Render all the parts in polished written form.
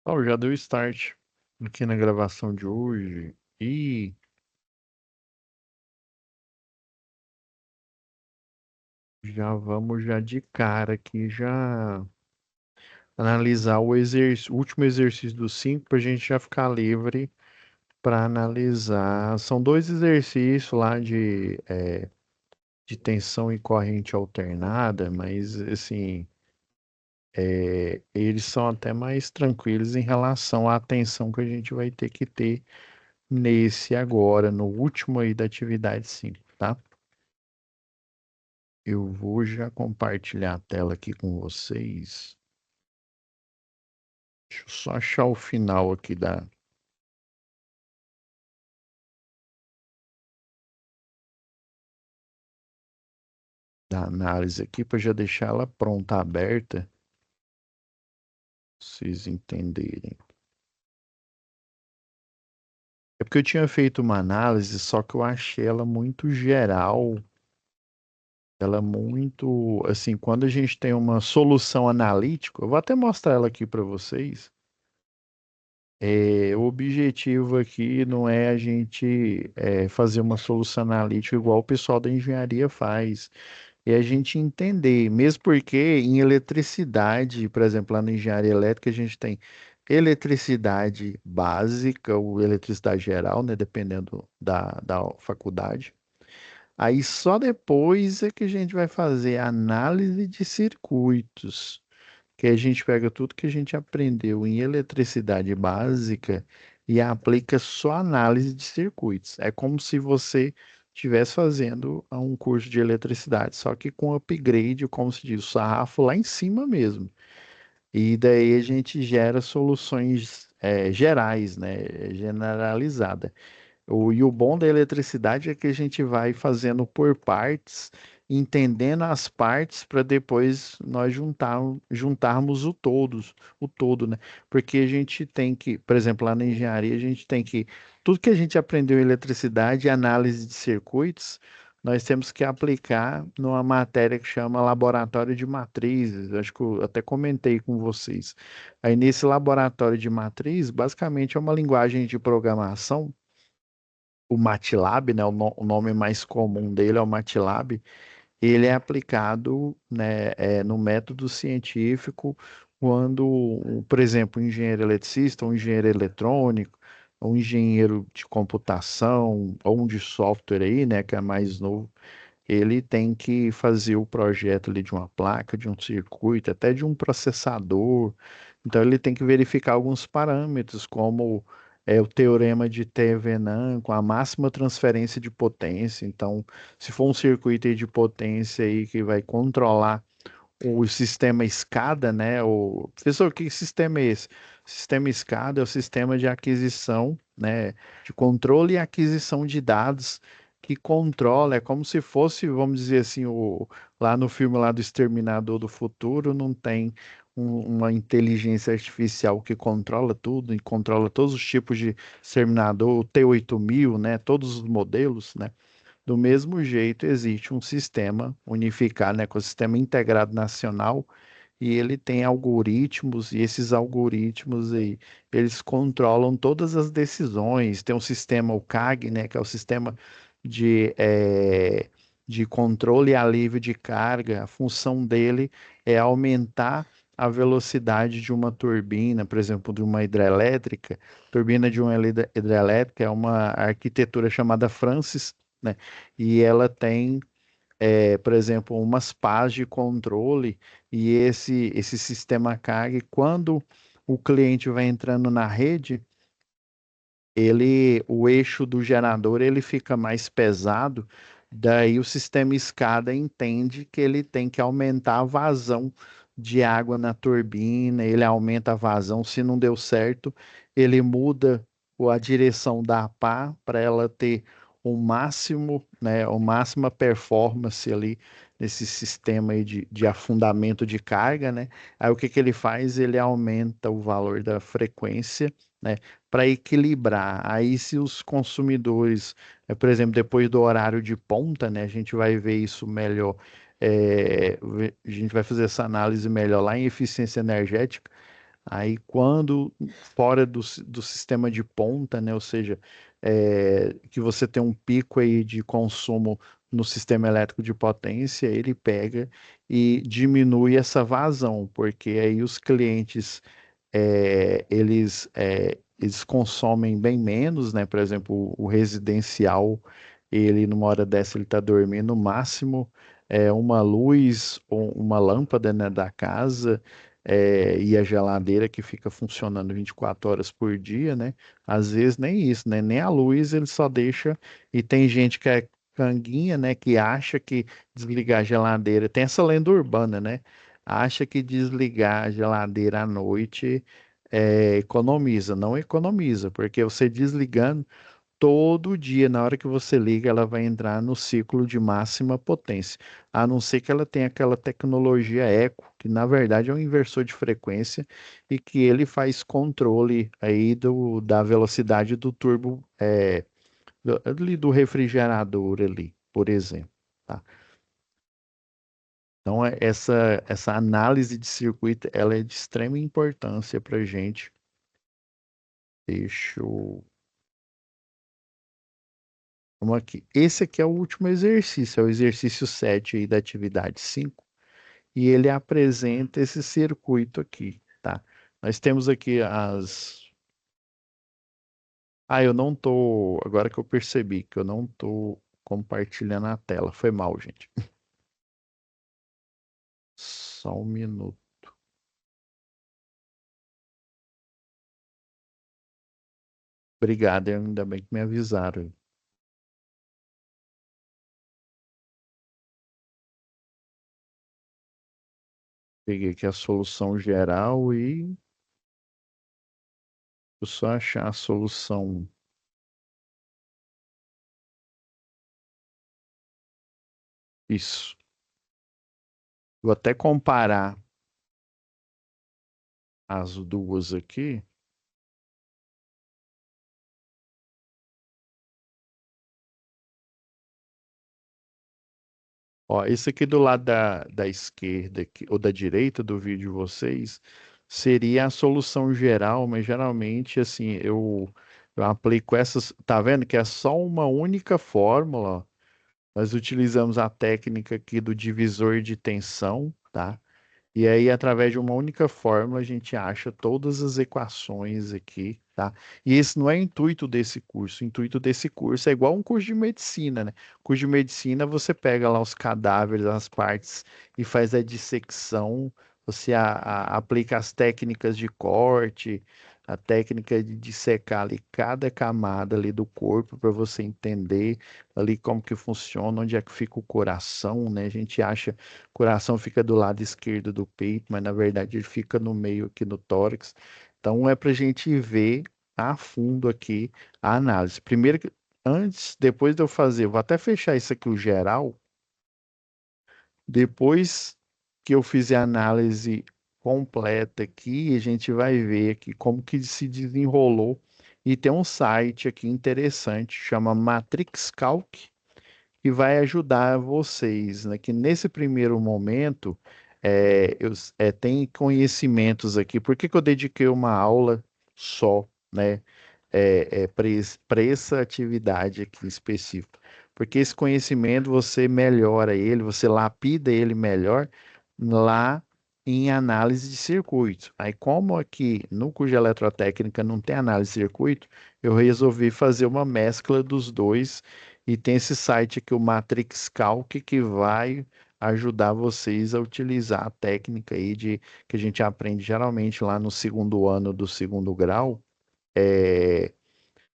Ó, já deu start aqui na gravação de hoje e já vamos já de cara aqui já analisar o último exercício dos cinco para a gente já ficar livre para analisar. São dois exercícios lá de tensão e corrente alternada, mas assim eles são até mais tranquilos em relação à tensão que a gente vai ter que ter nesse agora, no último aí da atividade 5, tá? Eu vou já compartilhar a tela aqui com vocês. Deixa eu só achar o final aqui da análise aqui para já deixar ela pronta, aberta, pra vocês entenderem. É porque eu tinha feito uma análise, só que eu achei ela muito geral, ela é muito, assim, quando a gente tem uma solução analítica, eu vou até mostrar ela aqui para vocês. O objetivo aqui não é a gente fazer uma solução analítica igual o pessoal da engenharia faz. É a gente entender, mesmo porque em eletricidade, por exemplo, lá na engenharia elétrica, a gente tem eletricidade básica ou eletricidade geral, né, dependendo da faculdade. Aí só depois é que a gente vai fazer análise de circuitos, que a gente pega tudo que a gente aprendeu em eletricidade básica e aplica só análise de circuitos. É como se você estivesse fazendo um curso de eletricidade, só que com upgrade, como se diz, o sarrafo lá em cima mesmo. E daí a gente gera soluções gerais, né, generalizada. E o bom da eletricidade é que a gente vai fazendo por partes, entendendo as partes para depois nós juntarmos o todo, né? Porque a gente tem que, por exemplo, lá na engenharia, a gente tem que, tudo que a gente aprendeu em eletricidade e análise de circuitos, nós temos que aplicar numa matéria que chama Laboratório de Matrizes. Acho que eu até comentei com vocês. Aí nesse laboratório de matriz, basicamente é uma linguagem de programação, o MATLAB, né, o nome mais comum dele é o MATLAB. Ele é aplicado, né, no método científico quando, por exemplo, um engenheiro eletricista, um engenheiro eletrônico, um engenheiro de computação ou um de software aí, né, que é mais novo, ele tem que fazer o projeto ali de uma placa, de um circuito, até de um processador. Então ele tem que verificar alguns parâmetros, como o teorema de Thevenin com a máxima transferência de potência. Então, se for um circuito aí de potência aí que vai controlar o sistema escada, né? Professor, que sistema é esse? O sistema escada é o sistema de aquisição, né? De controle e aquisição de dados que controla, é como se fosse, vamos dizer assim, lá no filme lá do Exterminador do Futuro, não tem uma inteligência artificial que controla tudo e controla todos os tipos de exterminador, o T-8000, né? Todos os modelos, né? Do mesmo jeito, existe um sistema unificado, né, ecossistema integrado nacional, e ele tem algoritmos, e esses algoritmos aí, eles controlam todas as decisões. Tem um sistema, o CAG, né, que é o sistema de, eh, de controle e alívio de carga. A função dele é aumentar a velocidade de uma turbina, por exemplo, de uma hidrelétrica. Turbina de uma hidrelétrica é uma arquitetura chamada Francis, né? E ela tem, por exemplo, umas pás de controle e esse sistema CAG, quando o cliente vai entrando na rede, o eixo do gerador ele fica mais pesado, daí o sistema escada entende que ele tem que aumentar a vazão de água na turbina, ele aumenta a vazão, se não deu certo, ele muda a direção da pá para ela ter o máximo, né, a máxima performance ali nesse sistema aí de afundamento de carga, né? Aí o que que ele faz? Ele aumenta o valor da frequência, né, para equilibrar. Aí, se os consumidores, por exemplo, depois do horário de ponta, né, a gente vai ver isso melhor, a gente vai fazer essa análise melhor lá em eficiência energética. Aí, quando fora do sistema de ponta, né, ou seja, que você tem um pico aí de consumo no sistema elétrico de potência, ele pega e diminui essa vazão, porque aí os clientes eles consomem bem menos, né? Por exemplo, o residencial, ele numa hora dessa ele está dormindo no máximo uma luz ou uma lâmpada, né, da casa e a geladeira que fica funcionando 24 horas por dia, né? Às vezes nem isso, né? Nem a luz ele só deixa e tem gente que é canguinha, né? Que acha que desligar a geladeira, tem essa lenda urbana, né? Acha que desligar a geladeira à noite economiza. Não economiza, porque você desligando todo dia, na hora que você liga, ela vai entrar no ciclo de máxima potência. A não ser que ela tenha aquela tecnologia eco, que na verdade é um inversor de frequência e que ele faz controle aí da velocidade do turbo, ali do refrigerador ali, por exemplo. Tá? Então, essa análise de circuito, ela é de extrema importância para a gente. Deixa eu... Vamos aqui. Esse aqui é o último exercício, é o exercício 7 aí da atividade 5 e ele apresenta esse circuito aqui, tá? Nós temos aqui as... Ah, eu não tô... Agora que eu percebi que eu não tô compartilhando a tela. Foi mal, gente. Só um minuto. Obrigado, ainda bem que me avisaram. Peguei aqui a solução geral e vou só achar a solução. Isso. Vou até comparar as duas aqui. Ó, esse aqui do lado da esquerda aqui, ou da direita do vídeo de vocês seria a solução geral, mas geralmente assim eu aplico essas. Tá vendo que é só uma única fórmula? Ó. Nós utilizamos a técnica aqui do divisor de tensão, tá? E aí, através de uma única fórmula, a gente acha todas as equações aqui, tá? E esse não é o intuito desse curso. O intuito desse curso é igual um curso de medicina, né? Curso de medicina, você pega lá os cadáveres, as partes e faz a dissecção, você aplica as técnicas de corte, a técnica de dissecar ali cada camada ali do corpo para você entender ali como que funciona, onde é que fica o coração, né? A gente acha o coração fica do lado esquerdo do peito, mas na verdade ele fica no meio aqui no tórax. Então é para a gente ver a fundo aqui a análise. Primeiro, antes, depois de eu fazer, vou até fechar isso aqui, o geral. Depois que eu fizer a análise completa aqui, a gente vai ver aqui como que se desenrolou. E tem um site aqui interessante, chama Matrix Calc que vai ajudar vocês, né? Que nesse primeiro momento tem conhecimentos aqui. Por que que eu dediquei uma aula só, né? Para essa atividade aqui específica? Porque esse conhecimento você melhora ele, você lapida ele melhor lá em análise de circuitos. Aí, como aqui no curso de eletrotécnica não tem análise de circuito, eu resolvi fazer uma mescla dos dois e tem esse site aqui, o Matrix Calc, que vai ajudar vocês a utilizar a técnica aí de que a gente aprende geralmente lá no segundo ano do segundo grau. É,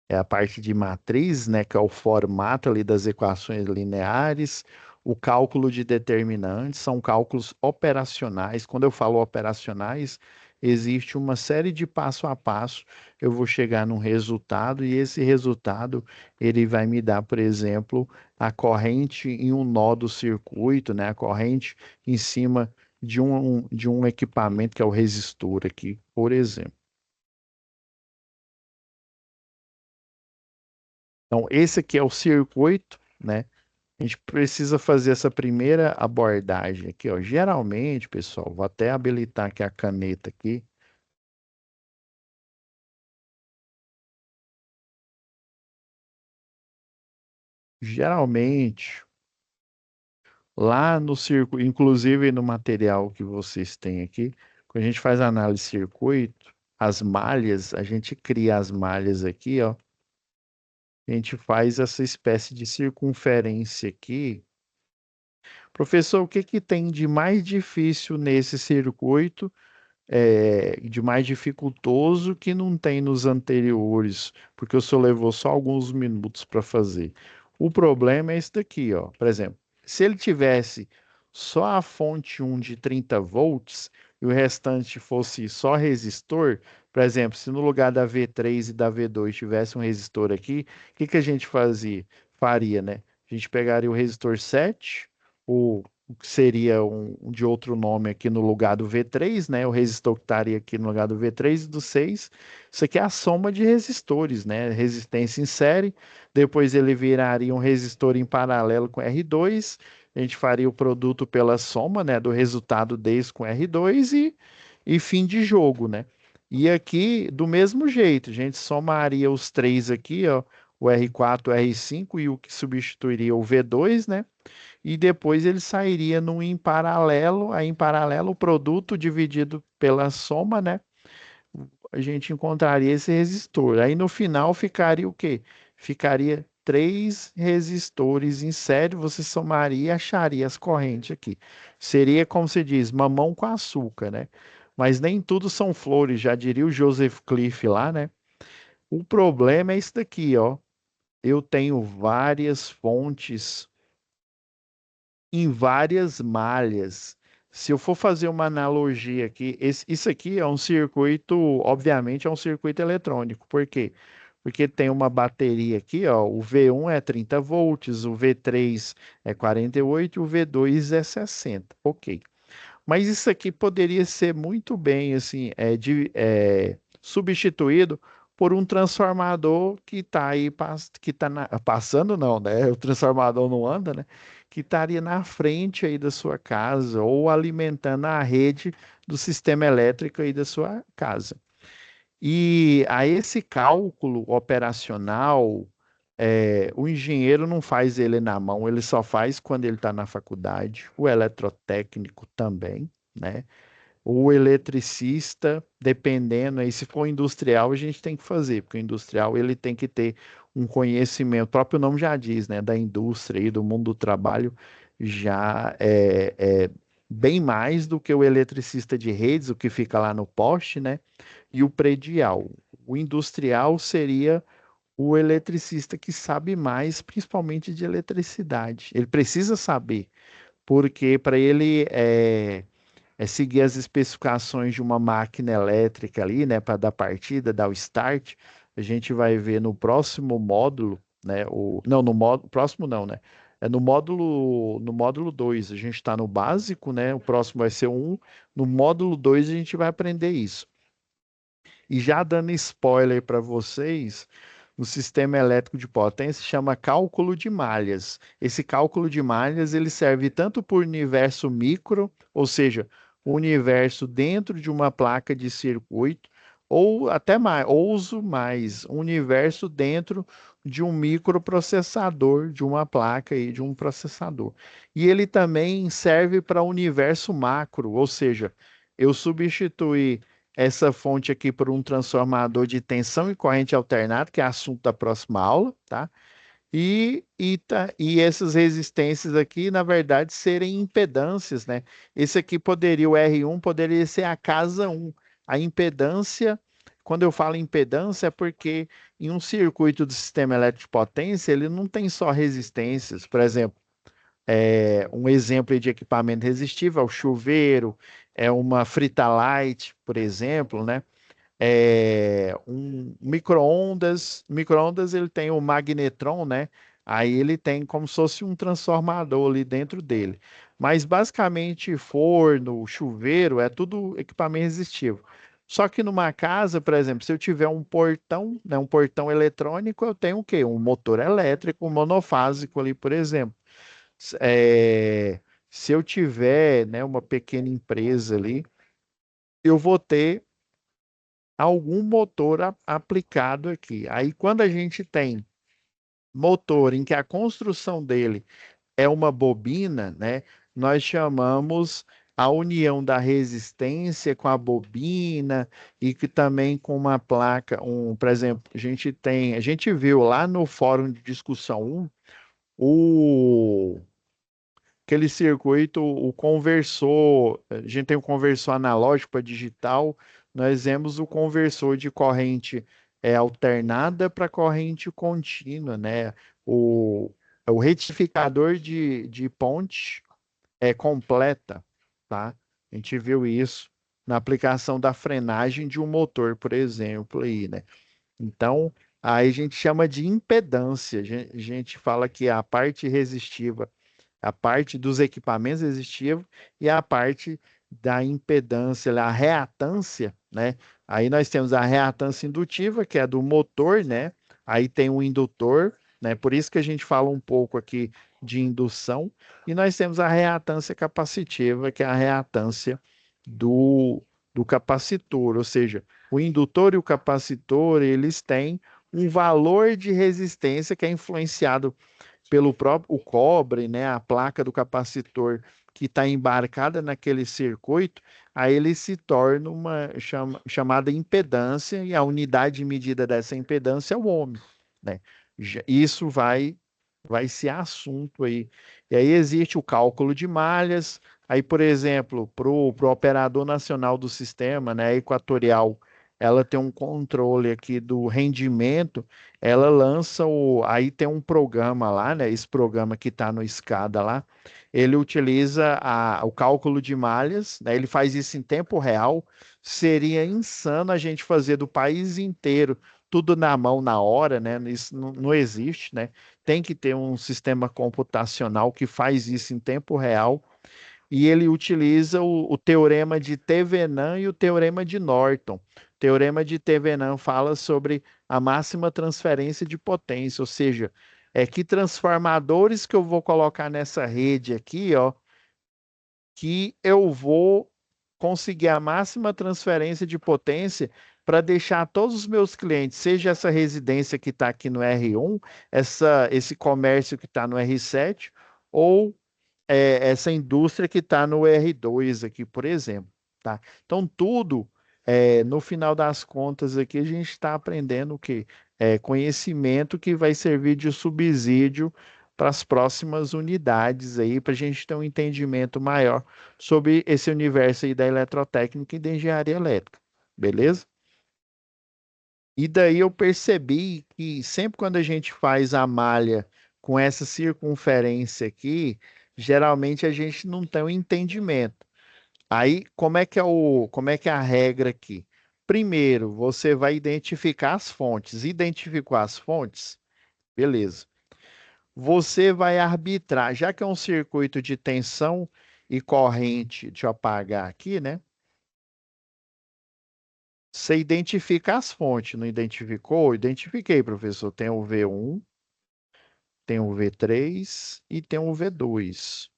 é a parte de matriz, né, que é o formato ali das equações lineares, o cálculo de determinantes, são cálculos operacionais. Quando eu falo operacionais, existe uma série de passo a passo. Eu vou chegar num resultado e esse resultado ele vai me dar, por exemplo, a corrente em um nó do circuito, né, a corrente em cima de um equipamento que é o resistor aqui, por exemplo. Então, esse aqui é o circuito, né? A gente precisa fazer essa primeira abordagem aqui, ó. Geralmente, pessoal, vou até habilitar aqui a caneta aqui. Geralmente, lá no circuito, inclusive no material que vocês têm aqui, quando a gente faz análise de circuito, as malhas, a gente cria as malhas aqui, ó. A gente faz essa espécie de circunferência aqui. Professor, o que que tem de mais difícil nesse circuito, de mais dificultoso que não tem nos anteriores? Porque o senhor levou só alguns minutos para fazer. O problema é esse daqui, ó. Por exemplo, se ele tivesse só a fonte 1 de 30 volts e o restante fosse só resistor, por exemplo, se no lugar da V3 e da V2 tivesse um resistor aqui, o que que a gente faria, né? A gente pegaria o resistor 7, o que seria um de outro nome aqui no lugar do V3, né? O resistor que estaria aqui no lugar do V3 e do 6. Isso aqui é a soma de resistores, né? Resistência em série. Depois ele viraria um resistor em paralelo com R2. A gente faria o produto pela soma, né? Do resultado desse com R2 e fim de jogo, né? E aqui, do mesmo jeito, a gente somaria os três aqui, ó, o R4, o R5 e o que substituiria o V2, né? E depois ele sairia no em paralelo, aí em paralelo o produto dividido pela soma, né? A gente encontraria esse resistor. Aí no final ficaria o quê? Ficaria três resistores em série, você somaria e acharia as correntes aqui. Seria, como se diz, mamão com açúcar, né? Mas nem tudo são flores, já diria o Joseph Cliff lá, né? O problema é isso daqui, ó. Eu tenho várias fontes em várias malhas. Se eu for fazer uma analogia aqui, isso aqui é um circuito, obviamente é um circuito eletrônico. Por quê? Porque tem uma bateria aqui, ó, o V1 é 30 volts, o V3 é 48 e o V2 é 60. Ok. Mas isso aqui poderia ser muito bem assim, substituído por um transformador que está aí, que está passando, não, né? O transformador não anda, né? Que estaria na frente aí da sua casa ou alimentando a rede do sistema elétrico aí da sua casa. E a esse cálculo operacional, o engenheiro não faz ele na mão, ele só faz quando ele está na faculdade, o eletrotécnico também, né? O eletricista, dependendo aí, se for industrial, a gente tem que fazer, porque o industrial ele tem que ter um conhecimento, o próprio nome já diz, né, da indústria e do mundo do trabalho, já é bem mais do que o eletricista de redes, o que fica lá no poste, né, e o predial. O industrial seria o eletricista que sabe mais, principalmente de eletricidade. Ele precisa saber, porque para ele seguir as especificações de uma máquina elétrica ali, né, para dar partida, dar o start, a gente vai ver no próximo módulo, né, não, no módulo, próximo não, né, é no módulo 2 a gente está no básico, né, o próximo vai ser o 1, no módulo 2 a gente vai aprender isso. E já dando spoiler para vocês, o sistema elétrico de potência chama cálculo de malhas. Esse cálculo de malhas ele serve tanto para o universo micro, ou seja, o universo dentro de uma placa de circuito, ou até mais, ouso mais, um universo dentro de um microprocessador, de uma placa e de um processador. E ele também serve para o universo macro, ou seja, eu substituir essa fonte aqui por um transformador de tensão e corrente alternada, que é assunto da próxima aula, tá? E essas resistências aqui, na verdade, serem impedâncias, né? Esse aqui poderia, o R1 poderia ser a casa 1. A impedância, quando eu falo impedância, é porque em um circuito do sistema elétrico de potência, ele não tem só resistências. Por exemplo, um exemplo aí de equipamento resistível é o chuveiro, é uma frita light, por exemplo, né? Um micro-ondas ele tem o magnetron, né? Aí ele tem como se fosse um transformador ali dentro dele. Mas basicamente forno, chuveiro, é tudo equipamento resistivo. Só que numa casa, por exemplo, se eu tiver um portão, né, um portão eletrônico, eu tenho o quê? Um motor elétrico monofásico ali, por exemplo. É, se eu tiver, né, uma pequena empresa ali, eu vou ter algum motor aplicado aqui. Aí, quando a gente tem motor em que a construção dele é uma bobina, né? Nós chamamos a união da resistência com a bobina e que também com uma placa, por exemplo, a gente viu lá no fórum de discussão 1 o aquele circuito, o conversor, a gente tem o conversor analógico para digital, nós vemos o conversor de corrente alternada para corrente contínua, né? O retificador de ponte completa, tá? A gente viu isso na aplicação da frenagem de um motor, por exemplo, aí, né? Então, aí a gente chama de impedância. A gente fala que a parte resistiva, a parte dos equipamentos resistivos e a parte da impedância, a reatância, né? Aí nós temos a reatância indutiva, que é do motor, né? Aí tem o indutor, né? Por isso que a gente fala um pouco aqui de indução. E nós temos a reatância capacitiva, que é a reatância do, do capacitor, ou seja, o indutor e o capacitor, eles têm um valor de resistência que é influenciado pelo próprio o cobre, né, a placa do capacitor que está embarcada naquele circuito, aí ele se torna uma chamada impedância e a unidade de medida dessa impedância é o ohm, né? Isso vai ser assunto aí. E aí existe o cálculo de malhas. Aí, por exemplo, para o operador nacional do sistema, né, Equatorial, ela tem um controle aqui do rendimento, ela lança aí tem um programa lá, né, esse programa que está no SCADA lá, ele utiliza o cálculo de malhas, né, ele faz isso em tempo real. Seria insano a gente fazer do país inteiro tudo na mão na hora, né? Isso não existe, né? Tem que ter um sistema computacional que faz isso em tempo real e ele utiliza o teorema de Thevenin e o teorema de Norton. O teorema de Thevenin fala sobre a máxima transferência de potência, ou seja, que transformadores que eu vou colocar nessa rede aqui, ó, que eu vou conseguir a máxima transferência de potência para deixar todos os meus clientes, seja essa residência que está aqui no R1, esse comércio que está no R7, ou essa indústria que está no R2 aqui, por exemplo, tá? Então, tudo, no final das contas aqui, a gente está aprendendo o quê? Conhecimento que vai servir de subsídio para as próximas unidades aí, para a gente ter um entendimento maior sobre esse universo aí da eletrotécnica e da engenharia elétrica, beleza? E daí eu percebi que sempre quando a gente faz a malha com essa circunferência aqui, geralmente a gente não tem o entendimento. Aí, como é que é a regra aqui? Primeiro, você vai identificar as fontes. Identificou as fontes? Beleza. Você vai arbitrar, já que é um circuito de tensão e corrente, deixa eu apagar aqui, né? Você identifica as fontes, não identificou? Identifiquei, professor. Tem o V1, tem o V3 e tem o V2.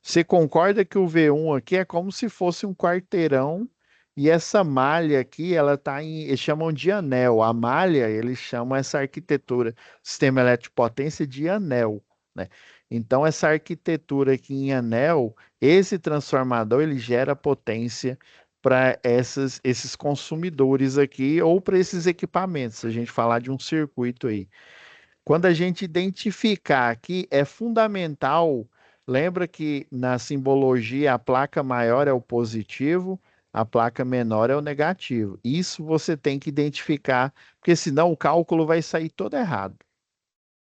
Você concorda que o V1 aqui é como se fosse um quarteirão e essa malha aqui, ela tá eles chamam de anel. A malha, eles chamam essa arquitetura, sistema elétrico de potência de anel, né? Então, essa arquitetura aqui em anel, esse transformador, ele gera potência para esses consumidores aqui ou para esses equipamentos, se a gente falar de um circuito aí. Quando a gente identificar aqui, é fundamental. Lembra que na simbologia a placa maior é o positivo, a placa menor é o negativo. Isso você tem que identificar, porque senão o cálculo vai sair todo errado.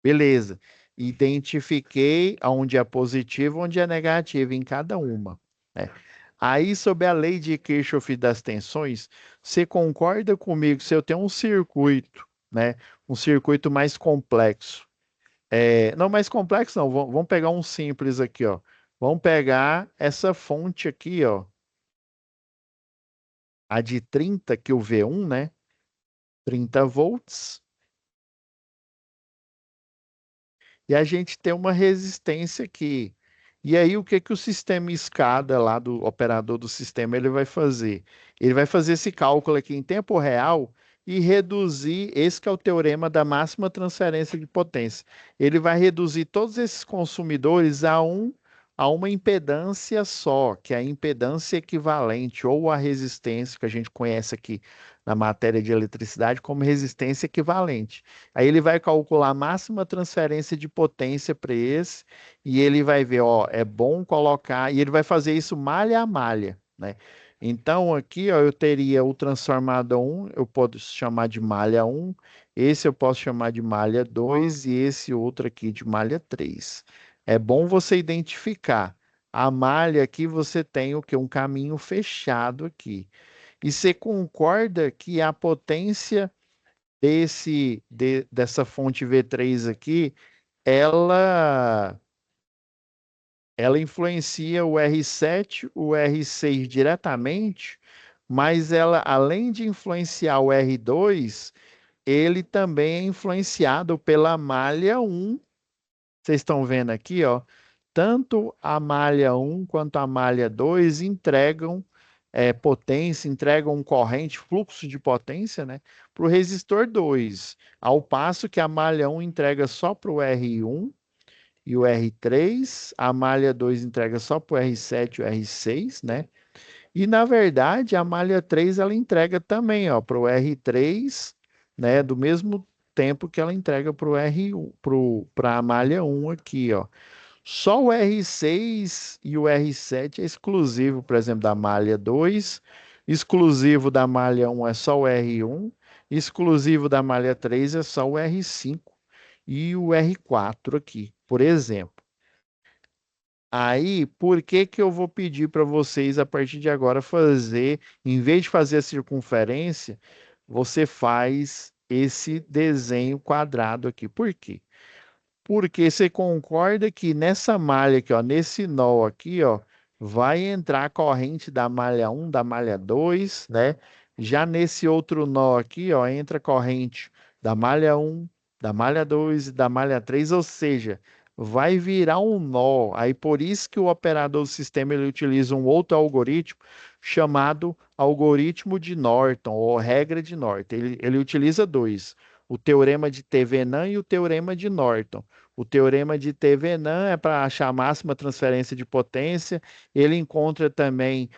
Beleza. Identifiquei onde é positivo, onde é negativo em cada uma, né? Aí, sobre a lei de Kirchhoff das tensões, você concorda comigo se eu tenho um circuito, né? Um circuito mais complexo. Não, mais complexo não. Vamos pegar um simples aqui, ó. Vamos pegar essa fonte aqui, ó. A de 30, que o V1, né? 30 volts. E a gente tem uma resistência aqui. E aí, o que que o sistema escada lá do operador do sistema ele vai fazer? Ele vai fazer esse cálculo aqui em tempo real e reduzir, esse que é o teorema da máxima transferência de potência. Ele vai reduzir todos esses consumidores a uma impedância só, que é a impedância equivalente, ou a resistência, que a gente conhece aqui na matéria de eletricidade como resistência equivalente. Aí ele vai calcular a máxima transferência de potência para esse, e ele vai ver, ó, é bom colocar, e ele vai fazer isso malha a malha, né? Então, aqui, ó, eu teria o transformador 1, eu posso chamar de malha 1, esse eu posso chamar de malha 2 e esse outro aqui de malha 3. É bom você identificar. A malha aqui você tem o que? Um caminho fechado aqui. E você concorda que a potência dessa fonte V3 aqui, ela ela influencia o R7, o R6 diretamente, mas ela, além de influenciar o R2, ele também é influenciado pela malha 1. Vocês estão vendo aqui, ó, tanto a malha 1 quanto a malha 2 entregam potência, entregam corrente, fluxo de potência, né, para o resistor 2, ao passo que a malha 1 entrega só para o R1 e o R3, a malha 2 entrega só para o R7 e o R6, né? E na verdade, a malha 3 ela entrega também, ó, para o R3, né, do mesmo tempo que ela entrega para o R1, para a malha 1 aqui, ó. Só o R6 e o R7 é exclusivo, por exemplo, da malha 2, exclusivo da malha 1 é só o R1, exclusivo da malha 3 é só o R5 e o R4 aqui, por exemplo. Aí, por que que eu vou pedir para vocês a partir de agora fazer, em vez de fazer a circunferência, você faz esse desenho quadrado aqui. Por quê? Porque você concorda que nessa malha aqui, ó, nesse nó aqui, ó, vai entrar a corrente da malha 1, da malha 2, né? Já nesse outro nó aqui, ó, entra a corrente da malha 1, da malha 2 e da malha 3, ou seja, vai virar um nó. Aí por isso que o operador do sistema ele utiliza um outro algoritmo chamado algoritmo de Norton, ou regra de Norton. Ele utiliza dois, o teorema de Thevenin e o teorema de Norton. O teorema de Thevenin é para achar a máxima transferência de potência. Ele encontra também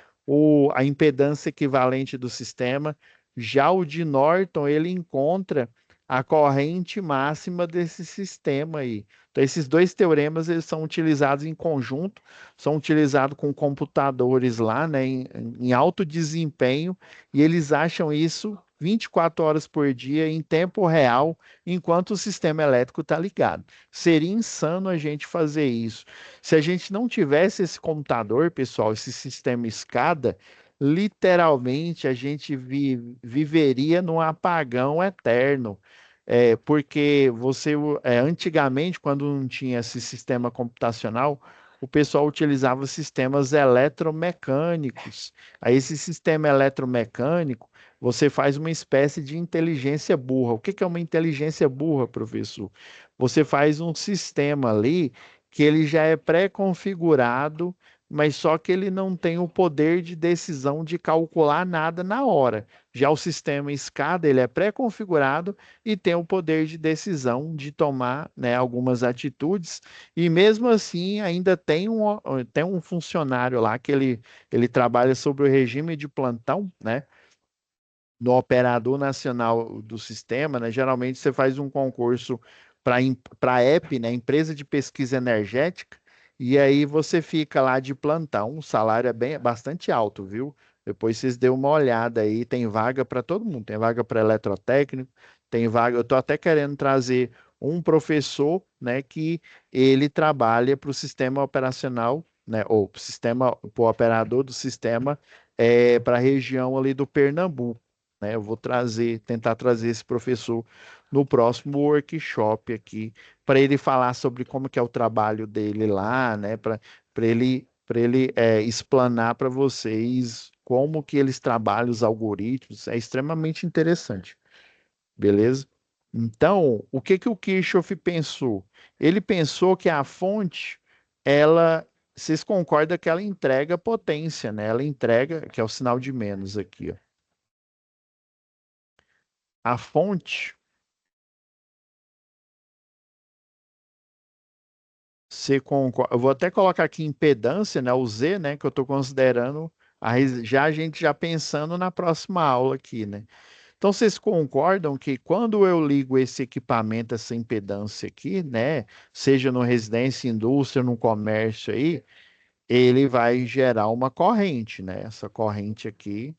a impedância equivalente do sistema. Já o de Norton, ele encontra a corrente máxima desse sistema aí. Então, esses dois teoremas eles são utilizados em conjunto, são utilizados com computadores lá, né, em alto desempenho, e eles acham isso 24 horas por dia, em tempo real, enquanto o sistema elétrico está ligado. Seria insano a gente fazer isso. Se a gente não tivesse esse computador, pessoal, esse sistema escada, literalmente a gente viveria num apagão eterno. Porque antigamente, quando não tinha esse sistema computacional, o pessoal utilizava sistemas eletromecânicos. Aí, esse sistema eletromecânico, você faz uma espécie de inteligência burra. O que que é uma inteligência burra, professor? Você faz um sistema ali que ele já é pré-configurado, mas só que ele não tem o poder de decisão de calcular nada na hora. Já o sistema escada, ele é pré-configurado e tem o poder de decisão de tomar, né, algumas atitudes, e mesmo assim ainda tem um funcionário lá que ele trabalha sobre o regime de plantão, né? No operador nacional do sistema, né? Geralmente você faz um concurso para a EP, né? Empresa de Pesquisa Energética, e aí você fica lá de plantão. O salário é bastante alto, viu? Depois vocês dêem uma olhada aí, tem vaga para todo mundo, tem vaga para eletrotécnico, tem vaga. Eu estou até querendo trazer um professor, né, que ele trabalha para o sistema operacional, né, ou para o operador do sistema, para a região ali do Pernambuco, né? Eu vou tentar trazer esse professor no próximo workshop aqui, para ele falar sobre como que é o trabalho dele lá, né? Para ele explanar para vocês como que eles trabalham os algoritmos. É extremamente interessante, beleza? Então, o que que o Kirchhoff pensou? Ele pensou que a fonte, ela, vocês concordam que ela entrega potência, né? Ela entrega, que é o sinal de menos aqui, ó. A fonte, eu vou até colocar aqui impedância, né, o Z, né, que eu estou considerando, já a gente já pensando na próxima aula aqui, né? Então, vocês concordam que quando eu ligo esse equipamento, essa impedância aqui, né, seja no residência, indústria, no comércio aí, ele vai gerar uma corrente, né? Essa corrente aqui.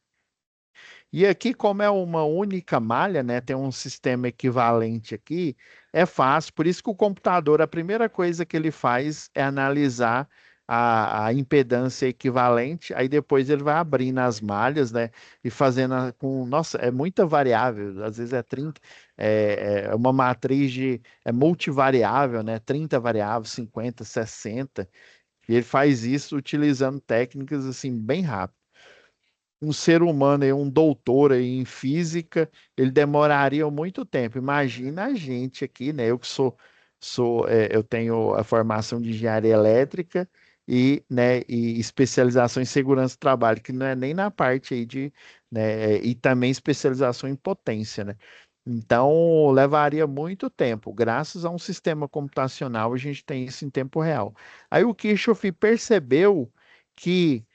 E aqui, como é uma única malha, né, tem um sistema equivalente aqui, é fácil. Por isso que o computador, a primeira coisa que ele faz é analisar a impedância equivalente, aí depois ele vai abrindo as malhas, né, e fazendo com, nossa, é muita variável, às vezes é 30, é uma matriz é multivariável, né, 30 variáveis, 50, 60, e ele faz isso utilizando técnicas assim bem rápido. Um ser humano, aí, um doutor aí em física, ele demoraria muito tempo. Imagina a gente aqui, né? Eu que eu tenho a formação de engenharia elétrica e especialização em segurança do trabalho, que não é nem na parte aí né, e também especialização em potência, né? Então, levaria muito tempo. Graças a um sistema computacional, a gente tem isso em tempo real. Aí o Kirchhoff percebeu que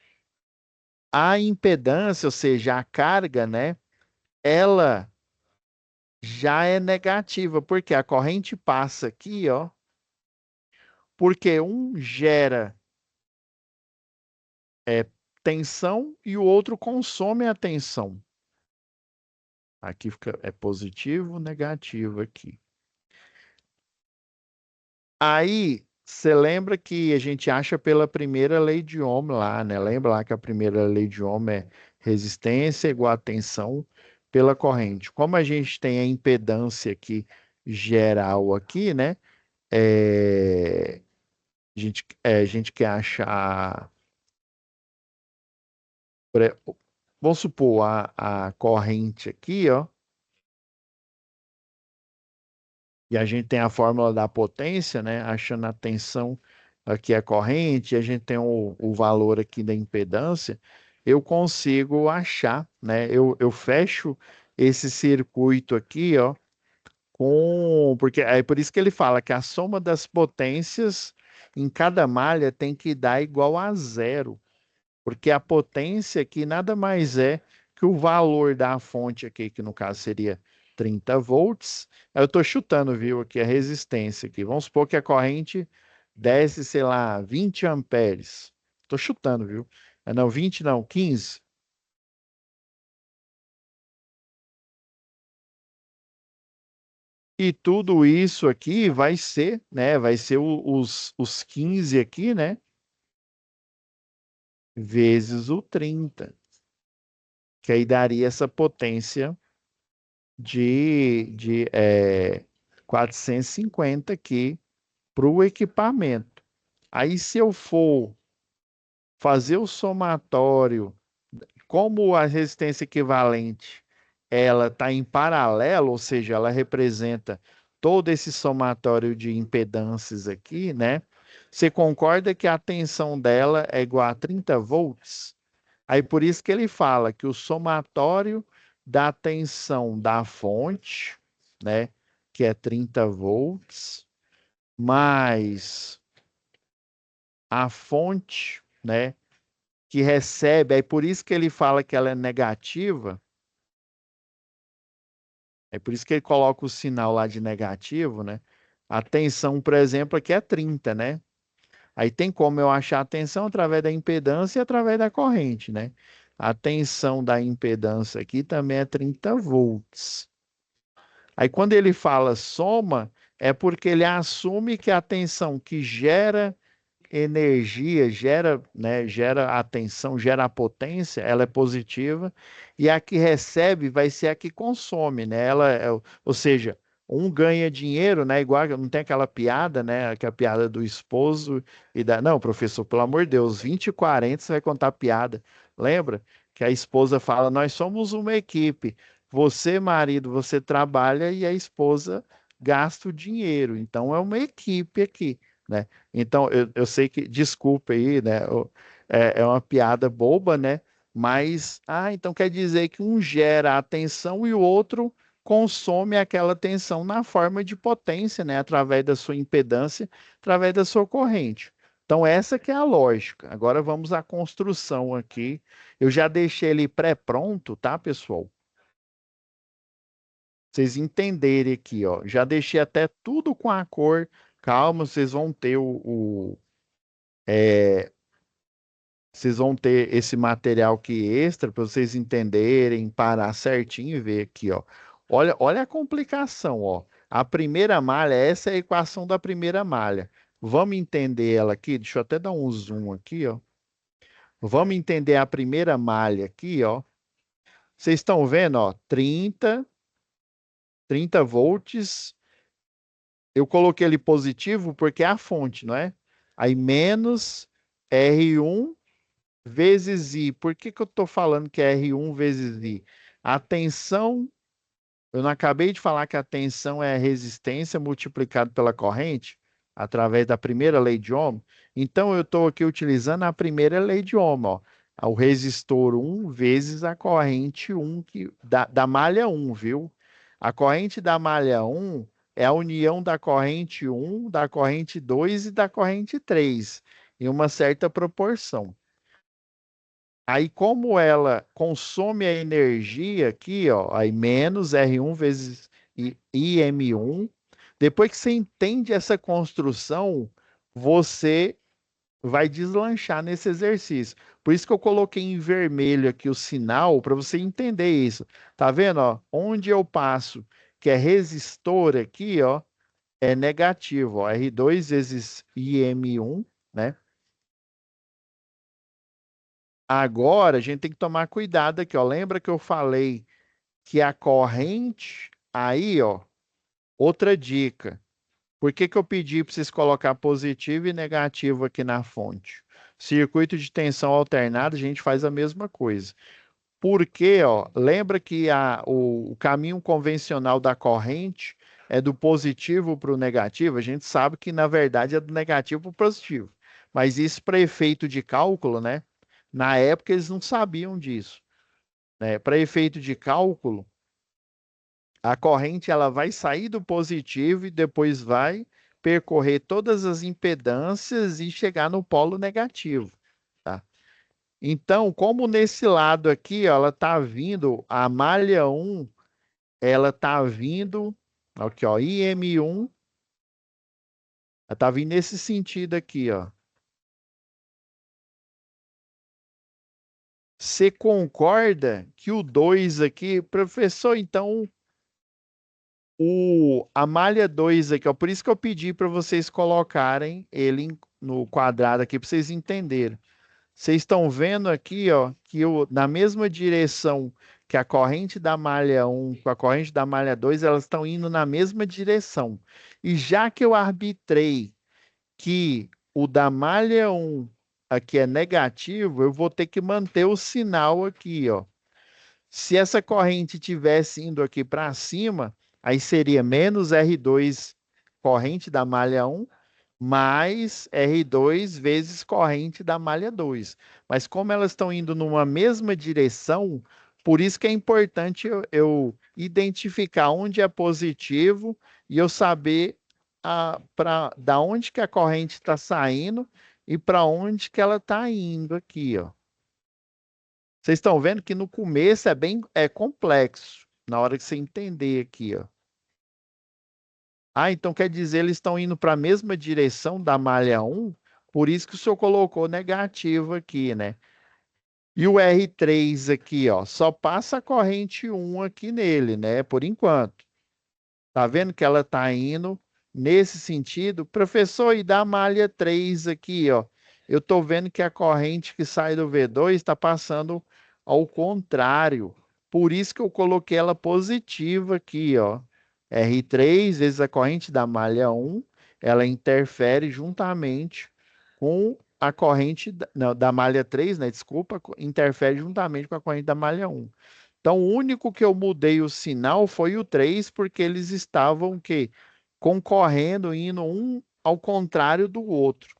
a impedância, ou seja, a carga, né, ela já é negativa, porque a corrente passa aqui, ó, porque um gera é, tensão e o outro consome a tensão. Aqui fica positivo, negativo aqui. Aí, você lembra que a gente acha pela primeira lei de Ohm lá, né? Lembra lá que a primeira lei de Ohm é resistência igual a tensão pela corrente. Como a gente tem a impedância aqui geral aqui, né? A gente quer achar, por e- vamos supor, a corrente aqui, ó, e a gente tem a fórmula da potência, né? Achando a tensão aqui a corrente, e a gente tem o valor aqui da impedância, eu consigo achar, né? Eu fecho esse circuito aqui, ó, porque é por isso que ele fala que a soma das potências em cada malha tem que dar igual a zero. Porque a potência aqui nada mais é que o valor da fonte aqui, que no caso seria 30 volts. Eu estou chutando, viu, aqui a resistência aqui. Vamos supor que a corrente desce, sei lá, 20 amperes. Estou chutando, viu? Não, 20 não, 15. E tudo isso aqui vai ser, né? Vai ser os 15 aqui, né? Vezes o 30, que aí daria essa potência de 450 aqui para o equipamento. Aí, se eu for fazer o somatório, como a resistência equivalente ela está em paralelo, ou seja, ela representa todo esse somatório de impedâncias aqui, né? Você concorda que a tensão dela é igual a 30 volts? Aí por isso que ele fala que o somatório da tensão da fonte, né, que é 30 volts, mais a fonte, né, que recebe, aí por isso que ele fala que ela é negativa, é por isso que ele coloca o sinal lá de negativo, né? A tensão, por exemplo, aqui é 30, né? Aí tem como eu achar a tensão através da impedância e através da corrente, né? A tensão da impedância aqui também é 30 volts. Aí quando ele fala soma, é porque ele assume que a tensão que gera energia, gera a tensão, gera a potência, ela é positiva, e a que recebe vai ser a que consome, né? Ou seja, um ganha dinheiro, né? Igual não tem aquela piada, né? Que é a piada do esposo e da. Não, professor, pelo amor de Deus, 20 e 40 você vai contar piada. Lembra? Que a esposa fala: Nós somos uma equipe. Você, marido, você trabalha e a esposa gasta o dinheiro. Então é uma equipe aqui, né? Então, eu sei que, desculpa aí, né? É uma piada boba, né? Mas, então quer dizer que um gera a atenção e o outro consome aquela tensão na forma de potência, né? Através da sua impedância, através da sua corrente. Então, essa que é a lógica. Agora vamos à construção aqui. Eu já deixei ele pré-pronto, tá, pessoal? Vocês entenderem aqui, ó. Já deixei até tudo com a cor. Calma, vocês vão ter vocês vão ter esse material aqui extra para vocês entenderem, parar certinho e ver aqui, ó. Olha a complicação, ó. A primeira malha, essa é a equação da primeira malha. Vamos entender ela aqui? Deixa eu até dar um zoom aqui, ó. Vamos entender a primeira malha aqui, ó. Vocês estão vendo, ó, 30 volts. Eu coloquei ele positivo porque é a fonte, não é? Aí menos R1 vezes I. Por que que eu estou falando que é R1 vezes I? A tensão, eu não acabei de falar que a tensão é a resistência multiplicado pela corrente, através da primeira lei de Ohm. Então, eu estou aqui utilizando a primeira lei de Ohm, ó. O resistor 1 vezes a corrente 1 da malha 1, viu? A corrente da malha 1 é a união da corrente 1, da corrente 2 e da corrente 3, em uma certa proporção. Aí, como ela consome a energia aqui, ó, aí menos R1 vezes IM1. Depois que você entende essa construção, você vai deslanchar nesse exercício. Por isso que eu coloquei em vermelho aqui o sinal para você entender isso. Tá vendo, ó? Onde eu passo, que é resistor aqui, ó, é negativo, ó, R2 vezes IM1, né? Agora, a gente tem que tomar cuidado aqui, ó. Lembra que eu falei que a corrente, aí, ó, outra dica. Por que que eu pedi para vocês colocar positivo e negativo aqui na fonte? Circuito de tensão alternada, a gente faz a mesma coisa. Porque, ó, lembra que o caminho convencional da corrente é do positivo para o negativo? A gente sabe que, na verdade, é do negativo para o positivo. Mas isso para efeito de cálculo, né? Na época, eles não sabiam disso, né? Para efeito de cálculo, a corrente ela vai sair do positivo e depois vai percorrer todas as impedâncias e chegar no polo negativo, tá? Então, como nesse lado aqui, ó, ela está vindo, a malha 1, ela está vindo, aqui, ó, IM1, ela está vindo nesse sentido aqui, ó. Você concorda que o 2 aqui, professor, então a malha 2 aqui, ó, por isso que eu pedi para vocês colocarem ele no quadrado aqui para vocês entenderem. Vocês estão vendo aqui, ó, que na mesma direção que a corrente da malha 1 com a corrente da malha 2, elas estão indo na mesma direção. E já que eu arbitrei que o da malha 1 aqui é negativo, eu vou ter que manter o sinal aqui, ó. Se essa corrente tivesse indo aqui para cima, aí seria menos R2 corrente da malha 1 mais R2 vezes corrente da malha 2. Mas como elas estão indo numa mesma direção, por isso que é importante eu identificar onde é positivo e eu saber da onde que a corrente está saindo e para onde que ela está indo aqui, ó. Vocês estão vendo que no começo é bem complexo, na hora que você entender aqui, ó. Ah, então quer dizer eles estão indo para a mesma direção da malha 1, por isso que o senhor colocou negativo aqui, né? E o R3 aqui, ó, só passa a corrente 1 aqui nele, né? Por enquanto. Tá vendo que ela está indo nesse sentido? Professor, e da malha 3 aqui, ó. Eu estou vendo que a corrente que sai do V2 está passando ao contrário. Por isso que eu coloquei ela positiva aqui, ó. R3 vezes a corrente da malha 1, ela interfere juntamente com a corrente não, da malha 3, né? Desculpa, interfere juntamente com a corrente da malha 1. Então, o único que eu mudei o sinal foi o 3, porque eles estavam que concorrendo, indo um ao contrário do outro.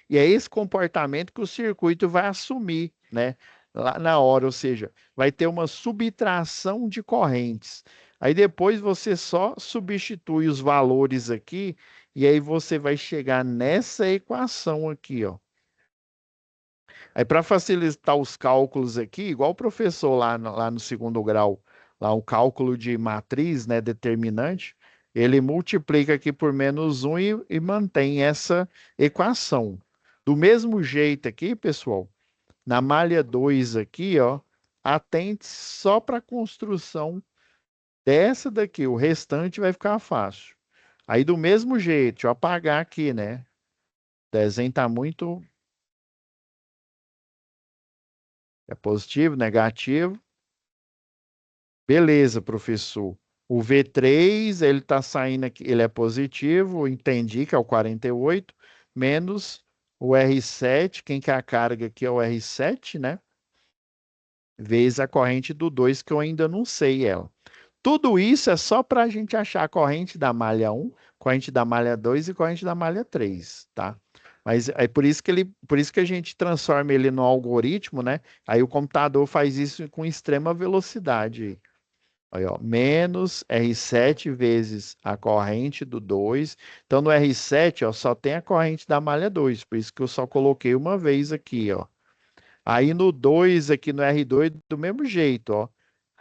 E é esse comportamento que o circuito vai assumir, né? Lá na hora, ou seja, vai ter uma subtração de correntes. Aí depois você só substitui os valores aqui, e aí você vai chegar nessa equação aqui, ó. Aí para facilitar os cálculos aqui, igual o professor lá no segundo grau, lá o cálculo de matriz, né, determinante, ele multiplica aqui por -1 e mantém essa equação. Do mesmo jeito aqui, pessoal, na malha 2 aqui, ó, atente só para a construção dessa daqui, o restante vai ficar fácil. Aí do mesmo jeito, deixa eu apagar aqui, né? O desenho está muito, é positivo, negativo. Beleza, professor. O V3, ele está saindo aqui, ele é positivo, entendi que é o 48, menos o R7, quem que é a carga aqui é o R7, né? Vezes a corrente do 2, que eu ainda não sei ela. Tudo isso é só para a gente achar a corrente da malha 1, corrente da malha 2 e corrente da malha 3, tá? Mas é por isso que a gente transforma ele no algoritmo, né? Aí o computador faz isso com extrema velocidade. Aí, ó, menos R7 vezes a corrente do 2. Então, no R7, ó, só tem a corrente da malha 2, por isso que eu só coloquei uma vez aqui, ó. Aí no 2, aqui no R2, do mesmo jeito, ó.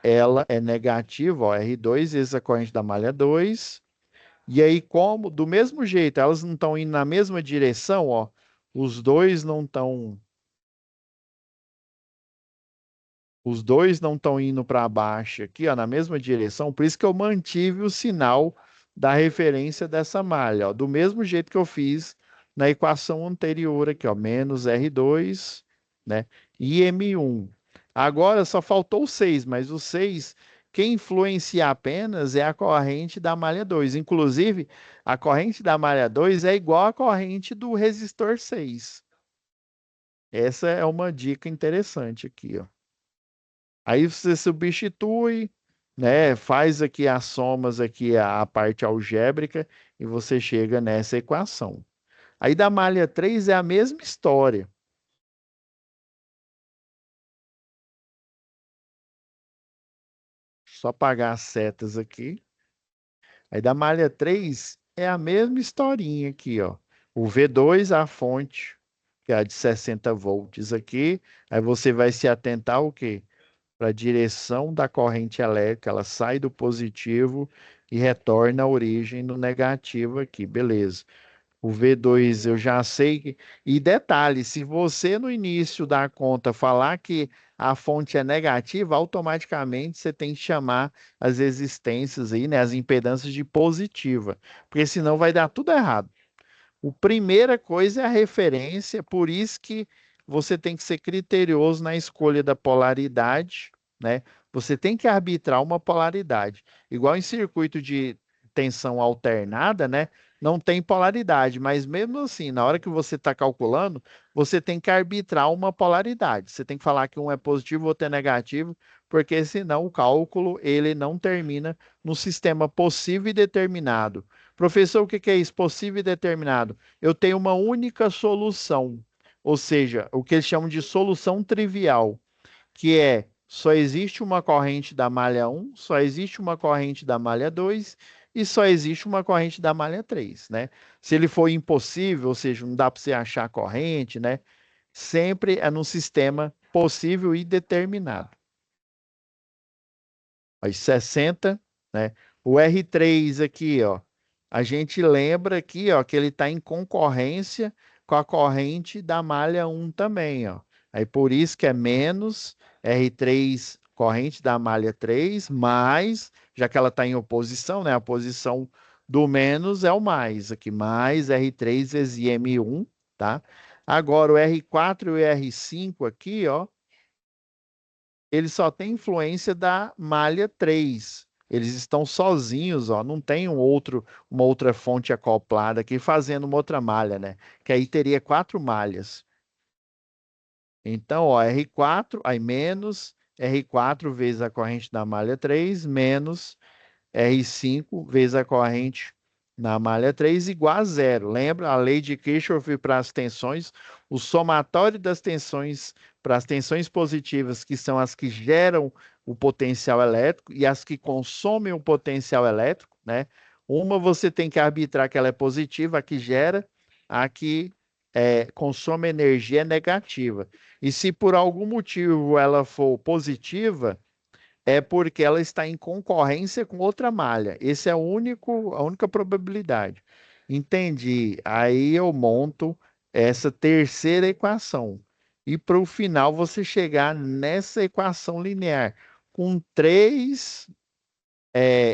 Ela é negativa, ó, R2 vezes a corrente da malha 2. E aí, como, do mesmo jeito, elas não estão indo na mesma direção, ó. Os dois não estão indo para baixo aqui, ó, na mesma direção, por isso que eu mantive o sinal da referência dessa malha, ó, do mesmo jeito que eu fiz na equação anterior aqui, ó, menos R2, né, e M1. Agora só faltou o 6, mas o 6, quem influencia apenas é a corrente da malha 2. Inclusive, a corrente da malha 2 é igual à corrente do resistor 6. Essa é uma dica interessante aqui, ó. Aí você substitui, né? Faz aqui as somas aqui a parte algébrica e você chega nessa equação. Aí da malha 3 é a mesma história. Só apagar as setas aqui. Aí da malha 3 é a mesma historinha aqui, ó. O V2, a fonte, que é a de 60 volts aqui. Aí você vai se atentar ao quê? Para a direção da corrente elétrica, ela sai do positivo e retorna à origem no negativo aqui, beleza. O V2 eu já sei que... E detalhe, se você no início da conta falar que a fonte é negativa, automaticamente você tem que chamar as resistências aí, né, as impedâncias de positiva, porque senão vai dar tudo errado. A primeira coisa é a referência, por isso que você tem que ser criterioso na escolha da polaridade, né? Você tem que arbitrar uma polaridade. Igual em circuito de tensão alternada, né? Não tem polaridade, mas mesmo assim, na hora que você está calculando, você tem que arbitrar uma polaridade. Você tem que falar que um é positivo, outro é negativo, porque senão o cálculo ele não termina no sistema possível e determinado. Professor, o que que é isso? Possível e determinado. Eu tenho uma única solução, ou seja, o que eles chamam de solução trivial, que é só existe uma corrente da malha 1, só existe uma corrente da malha 2 e só existe uma corrente da malha 3, né? Se ele for impossível, ou seja, não dá para você achar a corrente, né? Sempre é num sistema possível e determinado. Aí 60, né? O R3 aqui, ó, a gente lembra aqui, ó, que ele está em concorrência com a corrente da malha 1 também, ó. Aí por isso que é menos R3, corrente da malha 3, mais, já que ela está em oposição, né? A posição do menos é o mais aqui, mais R3 vezes M1, tá? Agora o R4 e o R5 aqui, ó, ele só tem influência da malha 3. Eles estão sozinhos, ó, não tem uma outra fonte acoplada aqui fazendo uma outra malha, né? Que aí teria 4 malhas. Então, ó, R4, aí menos R4 vezes a corrente da malha 3, menos R5 vezes a corrente na malha 3 igual a zero. Lembra a lei de Kirchhoff para as tensões? O somatório das tensões para as tensões positivas, que são as que geram o potencial elétrico e as que consomem o potencial elétrico, né? Uma você tem que arbitrar que ela é positiva, a que gera, a que consome energia é negativa. E se por algum motivo ela for positiva, é porque ela está em concorrência com outra malha. Esse é a única probabilidade. Entendi. Aí eu monto essa terceira equação. E para o final você chegar nessa equação linear com três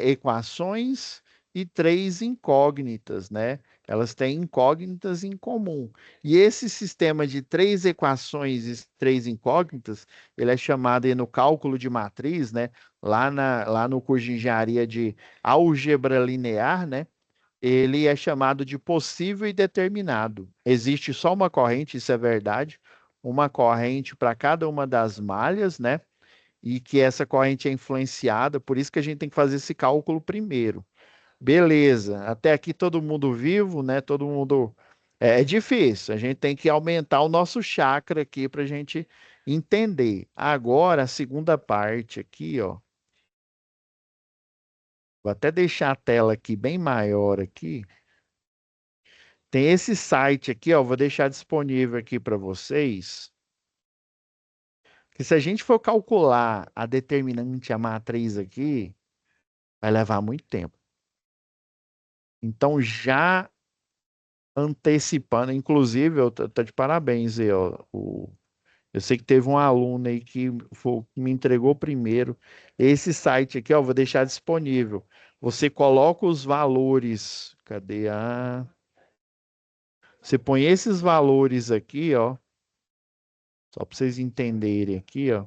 equações e três incógnitas, né? Elas têm incógnitas em comum. E esse sistema de três equações e três incógnitas, ele é chamado aí no cálculo de matriz, né? Lá no curso de engenharia de álgebra linear, né? Ele é chamado de possível e determinado. Existe só uma corrente, isso é verdade, uma corrente para cada uma das malhas, né? E que essa corrente é influenciada, por isso que a gente tem que fazer esse cálculo primeiro. Beleza, até aqui todo mundo vivo, né? Todo mundo. É difícil, a gente tem que aumentar o nosso chakra aqui para a gente entender. Agora, a segunda parte aqui, ó. Vou até deixar a tela aqui bem maior aqui. Tem esse site aqui, ó. Vou deixar disponível aqui para vocês. Que se a gente for calcular a determinante, a matriz aqui, vai levar muito tempo. Então, já antecipando, inclusive, eu tô de parabéns aí, ó, eu sei que teve um aluno aí que me entregou primeiro. Esse site aqui, ó, vou deixar disponível. Você coloca os valores, cadê a... Você põe esses valores aqui, ó, só para vocês entenderem aqui, ó.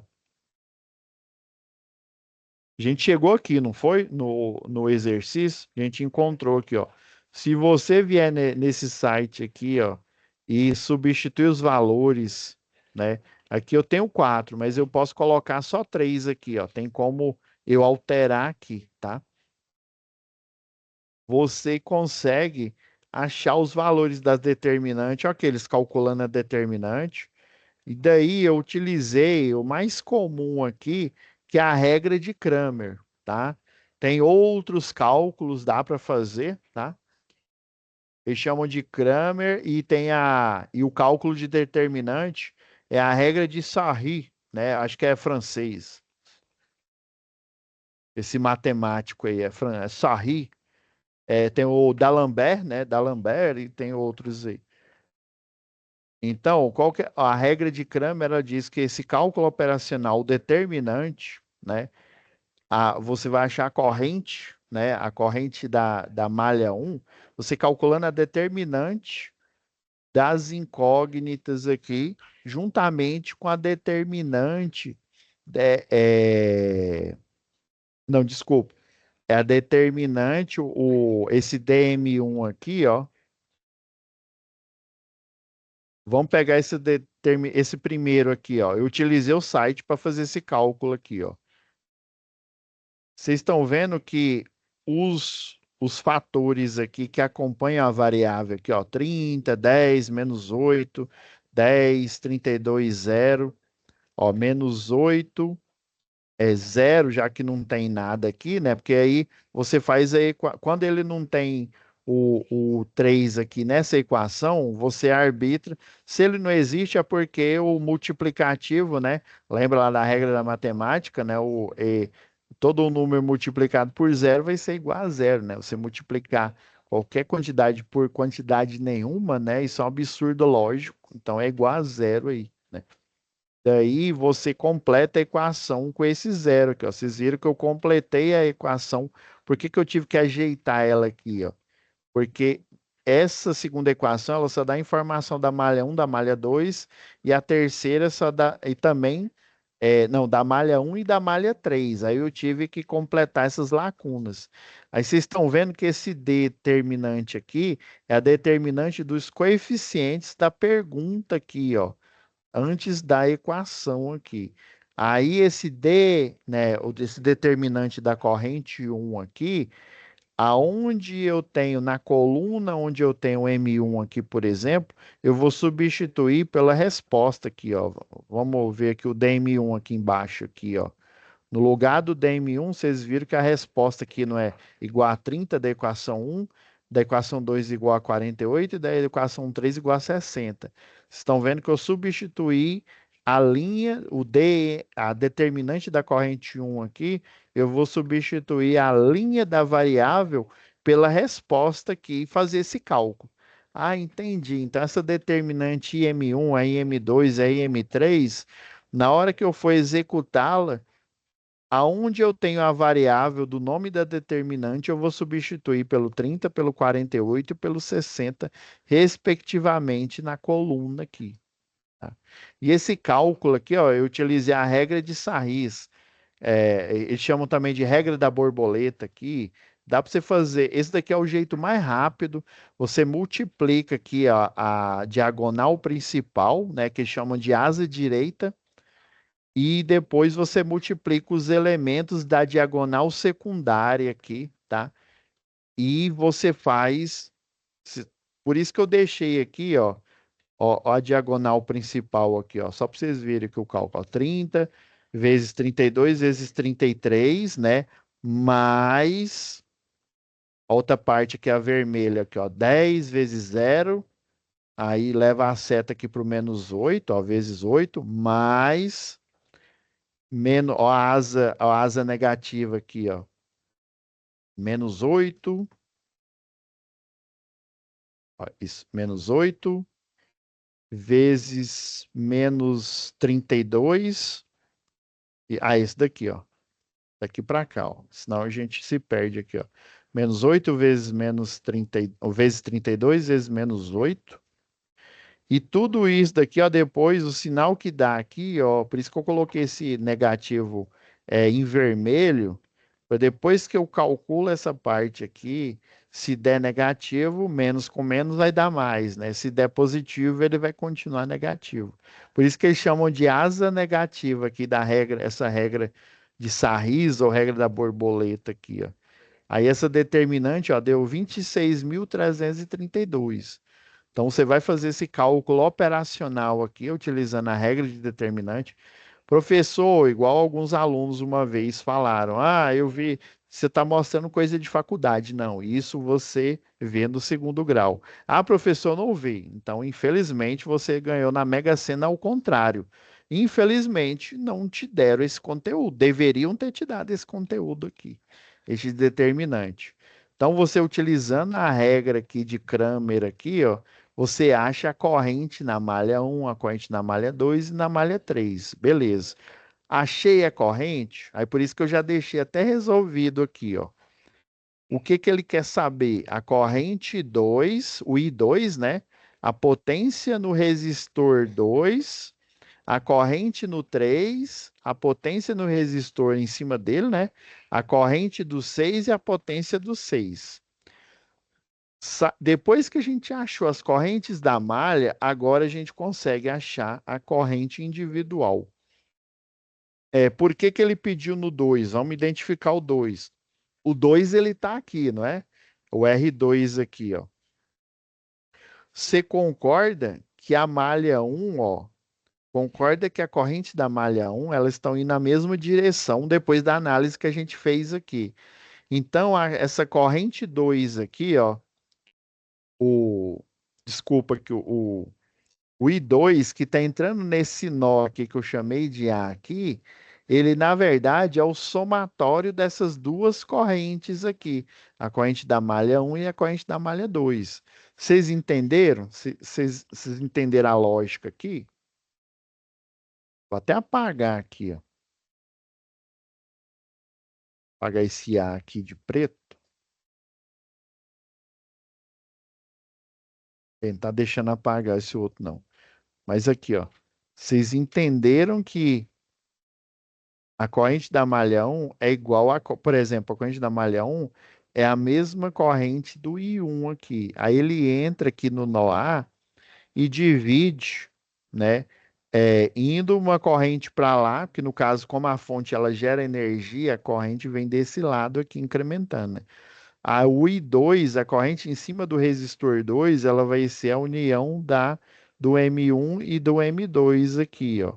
A gente chegou aqui, não foi? No exercício, a gente encontrou aqui, ó. Se você vier nesse site aqui, ó, e substituir os valores, né? Aqui eu tenho quatro, mas eu posso colocar só três aqui, ó. Tem como eu alterar aqui, tá? Você consegue achar os valores das determinantes, ó, eles calculando a determinante. E daí eu utilizei o mais comum aqui, que é a regra de Cramer, tá? Tem outros cálculos, dá para fazer, tá? Eles chamam de Cramer e o cálculo de determinante é a regra de Sarry, né? Acho que é francês. Esse matemático aí é Sarry. Tem o D'Alembert, né? D'Alembert e tem outros aí. Então, a regra de Cramer, ela diz que esse cálculo operacional determinante, né? Você vai achar a corrente, né? A corrente da malha um, você calculando a determinante das incógnitas aqui, juntamente com a determinante. Não, desculpa. É a determinante, esse DM1 aqui, ó. Vamos pegar esse primeiro aqui, ó. Eu utilizei o site para fazer esse cálculo aqui, ó. Vocês estão vendo que os fatores aqui que acompanham a variável aqui, ó, 30, 10, -8, 10, 32, 0, ó, -8 é zero, já que não tem nada aqui, né? Porque aí você faz aí, quando ele não tem o 3 aqui nessa equação, você arbitra. Se ele não existe, é porque o multiplicativo, né? Lembra lá da regra da matemática, né? Todo número multiplicado por zero vai ser igual a zero, né? Você multiplicar qualquer quantidade por quantidade nenhuma, né? Isso é um absurdo lógico. Então é igual a zero aí, né? Daí você completa a equação com esse zero aqui, ó. Vocês viram que eu completei a equação. Por que que eu tive que ajeitar ela aqui, ó? Porque essa segunda equação, ela só dá informação da malha um, da malha 2 e a terceira só dá, e também, não, da malha um e da malha 3. Aí eu tive que completar essas lacunas. Aí vocês estão vendo que esse determinante aqui é a determinante dos coeficientes da pergunta aqui, ó, antes da equação aqui. Aí esse D, né, esse determinante da corrente um aqui, aonde eu tenho na coluna onde eu tenho M1 aqui, por exemplo, eu vou substituir pela resposta aqui, ó. Vamos ver aqui o DM1 aqui embaixo aqui, ó. No lugar do DM1, vocês viram que a resposta aqui não é igual a 30 da equação 1, da equação 2 igual a 48 e da equação 3 igual a 60. Vocês estão vendo que eu substituí a linha, a determinante da corrente 1 aqui, eu vou substituir a linha da variável pela resposta aqui e fazer esse cálculo. Ah, entendi. Então, essa determinante IM1, a IM2, a IM3, na hora que eu for executá-la, aonde eu tenho a variável do nome da determinante, eu vou substituir pelo 30, pelo 48 e pelo 60, respectivamente, na coluna aqui. Tá? E esse cálculo aqui, ó, eu utilizei a regra de Sarris. Eles chamam também de regra da borboleta aqui. Dá para você fazer. Esse daqui é o jeito mais rápido. Você multiplica aqui a diagonal principal, né, que chamam de asa direita, e depois você multiplica os elementos da diagonal secundária aqui, tá? E você faz. se- Por isso que eu deixei aqui, ó, a diagonal principal aqui, ó, só para vocês verem que o cálculo, ó, 30 vezes 32 vezes 33, né? Mais a outra parte que é a vermelha aqui, ó, 10 vezes zero, aí leva a seta aqui para o -8, ó, vezes 8 mais menos, ó, a asa negativa aqui, ó. -8, ó, isso, -8 vezes -32. Esse daqui, ó. Daqui para cá, ó. Senão a gente se perde aqui, ó. -8 vezes -30, ou vezes 32 vezes -8. E tudo isso daqui, ó, depois o sinal que dá aqui, ó, por isso que eu coloquei esse negativo em vermelho, para depois que eu calculo essa parte aqui, se der negativo, menos com menos vai dar mais, né? Se der positivo, ele vai continuar negativo. Por isso que eles chamam de asa negativa aqui da regra, essa regra de Sarris ou regra da borboleta aqui, ó. Aí essa determinante, ó, deu 26.332. Então, você vai fazer esse cálculo operacional aqui, utilizando a regra de determinante. Professor, igual alguns alunos uma vez falaram: Ah, eu vi, você está mostrando coisa de faculdade. Não, isso você vê no segundo grau. Ah, professor, não vi. Então, infelizmente, você ganhou na Mega Sena ao contrário. Infelizmente, não te deram esse conteúdo. Deveriam ter te dado esse conteúdo aqui, esse determinante. Então, você utilizando a regra aqui de Cramer aqui, ó, você acha a corrente na malha 1, a corrente na malha 2 e na malha 3. Beleza. Achei a corrente, aí por isso que eu já deixei até resolvido aqui, ó. O que que ele quer saber? A corrente 2, o I2, né? A potência no resistor 2, a corrente no 3, a potência no resistor em cima dele, né? A corrente do 6 e a potência do 6. Depois que a gente achou as correntes da malha, agora a gente consegue achar a corrente individual. Por que que ele pediu no 2? Vamos identificar o 2. O 2 ele está aqui, não é? O R2 aqui, ó. Você concorda que a malha 1, ó, concorda que a corrente da malha 1, elas estão indo na mesma direção depois da análise que a gente fez aqui. Então, essa corrente 2 aqui, ó, o, desculpa que o I2 que está entrando nesse nó aqui que eu chamei de A aqui, ele na verdade é o somatório dessas duas correntes aqui, a corrente da malha 1 e a corrente da malha 2. Vocês entenderam? Vocês entenderam a lógica aqui? Vou até apagar aqui, ó. Apagar esse A aqui de preto. Ele não tá deixando apagar esse outro, não. Mas aqui, ó. Vocês entenderam que a corrente da malha 1 é igual por exemplo, a corrente da malha 1 é a mesma corrente do I1 aqui. Aí ele entra aqui no nó A e divide, né? Indo uma corrente para lá, que no caso, como a fonte ela gera energia, a corrente vem desse lado aqui incrementando, né? O I2, a corrente em cima do resistor 2, ela vai ser a união do M1 e do M2 aqui, ó.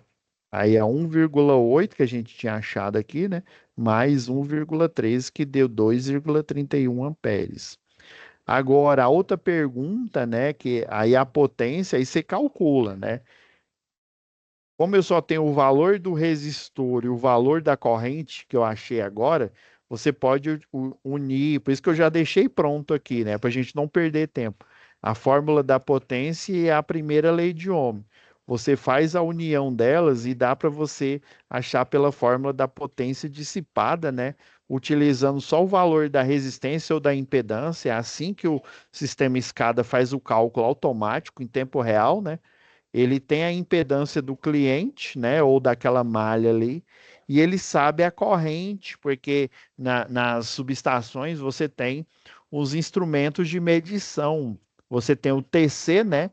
Aí é 1,8 que a gente tinha achado aqui, né? Mais 1,3 que deu 2,31 amperes. Agora, a outra pergunta, né? Que aí a potência, aí você calcula, né? Como eu só tenho o valor do resistor e o valor da corrente que eu achei agora, você pode unir, por isso que eu já deixei pronto aqui, né? Para a gente não perder tempo. A fórmula da potência e a primeira lei de Ohm. Você faz a união delas e dá para você achar pela fórmula da potência dissipada, né? Utilizando só o valor da resistência ou da impedância. É assim que o sistema escada faz o cálculo automático em tempo real, né? Ele tem a impedância do cliente, né, ou daquela malha ali, e ele sabe a corrente, porque nas subestações você tem os instrumentos de medição. Você tem o TC, né,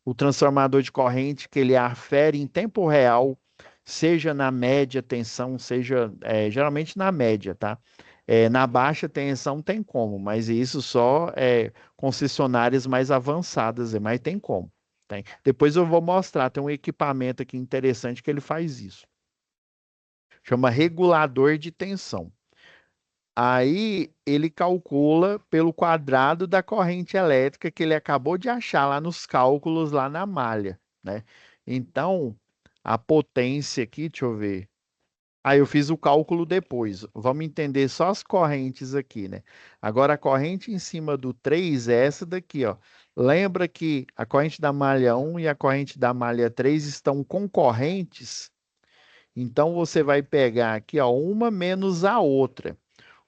o transformador de corrente, que ele afere em tempo real, seja na média tensão, seja geralmente na média, tá? Na baixa tensão tem como, mas isso só concessionárias mais avançadas, mas tem como. Tem. Depois eu vou mostrar, tem um equipamento aqui interessante que ele faz isso. Chama regulador de tensão. Aí ele calcula pelo quadrado da corrente elétrica que ele acabou de achar lá nos cálculos lá na malha, né? Então, a potência aqui, deixa eu ver. Aí eu fiz o cálculo depois. Vamos entender só as correntes aqui, né? Agora a corrente em cima do 3 é essa daqui, ó. Lembra que a corrente da malha um e a corrente da malha 3 estão concorrentes? Então você vai pegar aqui, ó, uma menos a outra.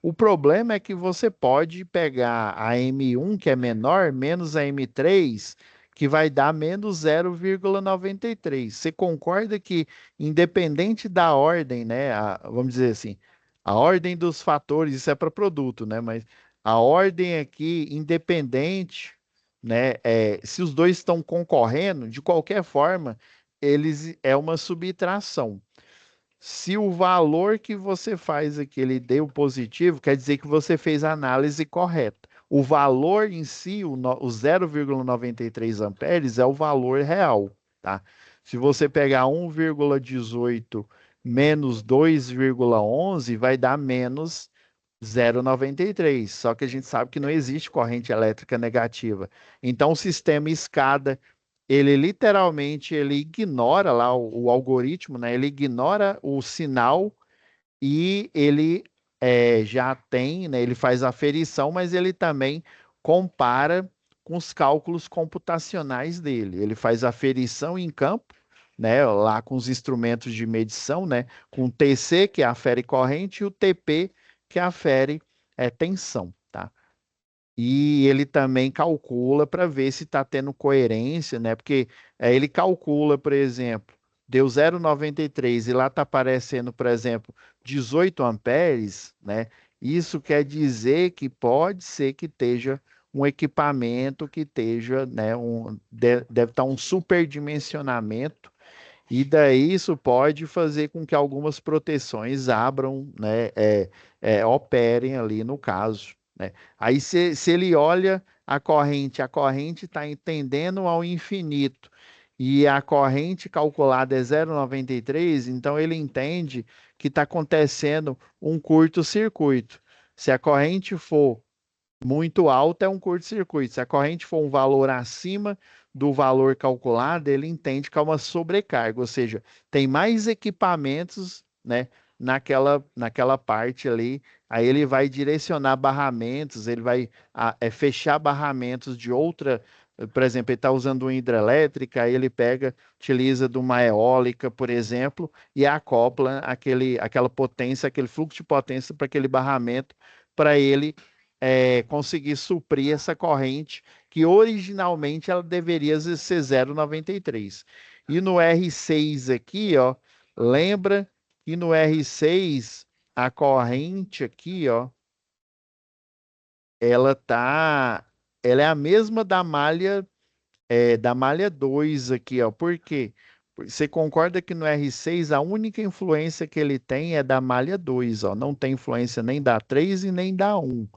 O problema é que você pode pegar a M1, que é menor, menos a M3, que vai dar menos 0,93. Você concorda que, independente da ordem, né? Vamos dizer assim, a ordem dos fatores, isso é para produto, né? Mas a ordem aqui, independente, né? Se os dois estão concorrendo, de qualquer forma, eles é uma subtração. Se o valor que você faz aqui ele deu positivo, quer dizer que você fez a análise correta. O valor em si, o 0,93 amperes, é o valor real, tá? Se você pegar 1,18 menos 2,11, vai dar menos 0,93. Só que a gente sabe que não existe corrente elétrica negativa. Então, o sistema escada ele literalmente ele ignora lá o algoritmo, né? Ele ignora o sinal e ele já tem, né? Ele faz a aferição, mas ele também compara com os cálculos computacionais dele. Ele faz a aferição em campo, né? Lá com os instrumentos de medição, né? Com o TC, que afere corrente, e o TP, que afere tensão, tá? E ele também calcula para ver se está tendo coerência, né? Porque ele calcula, por exemplo, deu 0,93 e lá está aparecendo, por exemplo, 18 amperes, né? Isso quer dizer que pode ser que esteja um equipamento que esteja, né? Deve estar um superdimensionamento e daí isso pode fazer com que algumas proteções abram, né, operem ali no caso, né? Aí se ele olha a corrente está tendendo ao infinito e a corrente calculada é 0,93, então ele entende que está acontecendo um curto-circuito. Se a corrente for muito alta é um curto-circuito. Se a corrente for um valor acima do valor calculado, ele entende que é uma sobrecarga, ou seja, tem mais equipamentos, né, naquela parte ali. Aí ele vai direcionar barramentos, ele vai fechar barramentos de outra. Por exemplo, ele está usando uma hidrelétrica, aí ele pega, utiliza de uma eólica, por exemplo, e acopla aquela potência, aquele fluxo de potência para aquele barramento, para ele conseguir suprir essa corrente que originalmente ela deveria ser 0,93. E no R6 aqui, ó, lembra que no R6 a corrente aqui, ó, ela tá, ela é a mesma da malha 2 aqui, ó. Por quê? Você concorda que no R6 a única influência que ele tem é da malha 2, ó, não tem influência nem da 3 e nem da 1.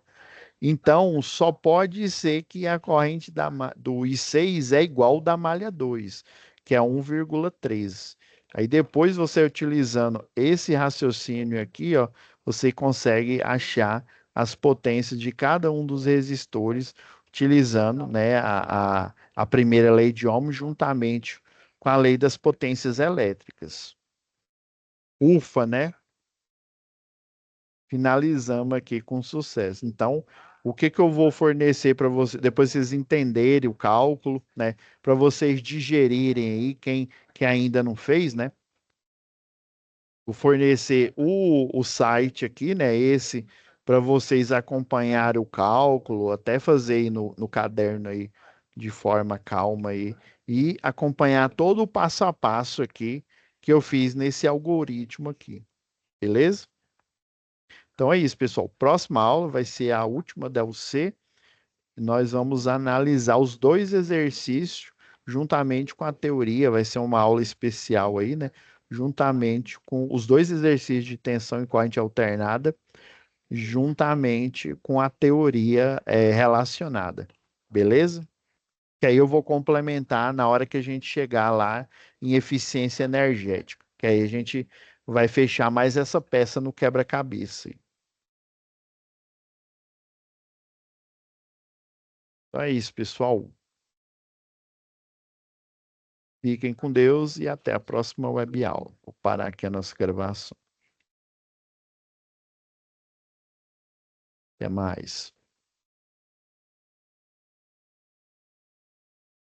Então, só pode ser que a corrente do I6 é igual da malha 2, que é 1,13. Aí depois você utilizando esse raciocínio aqui, ó, você consegue achar as potências de cada um dos resistores, utilizando, né, a primeira lei de Ohm juntamente com a lei das potências elétricas. Ufa, né? Finalizamos aqui com sucesso. Então, o que que eu vou fornecer para vocês, depois vocês entenderem o cálculo, né? Para vocês digerirem aí, quem ainda não fez, né? Vou fornecer o site aqui, né? Esse, para vocês acompanharem o cálculo, até fazer aí no caderno aí, de forma calma aí, e acompanhar todo o passo a passo aqui que eu fiz nesse algoritmo aqui, beleza? Então é isso, pessoal. Próxima aula vai ser a última da UC. Nós vamos analisar os dois exercícios juntamente com a teoria. Vai ser uma aula especial aí, né? Juntamente com os dois exercícios de tensão e corrente alternada, juntamente com a teoria relacionada. Beleza? Que aí eu vou complementar na hora que a gente chegar lá em eficiência energética. Que aí a gente vai fechar mais essa peça no quebra-cabeça. Então é isso, pessoal. Fiquem com Deus e até a próxima web aula. Vou parar aqui a nossa gravação. Até mais.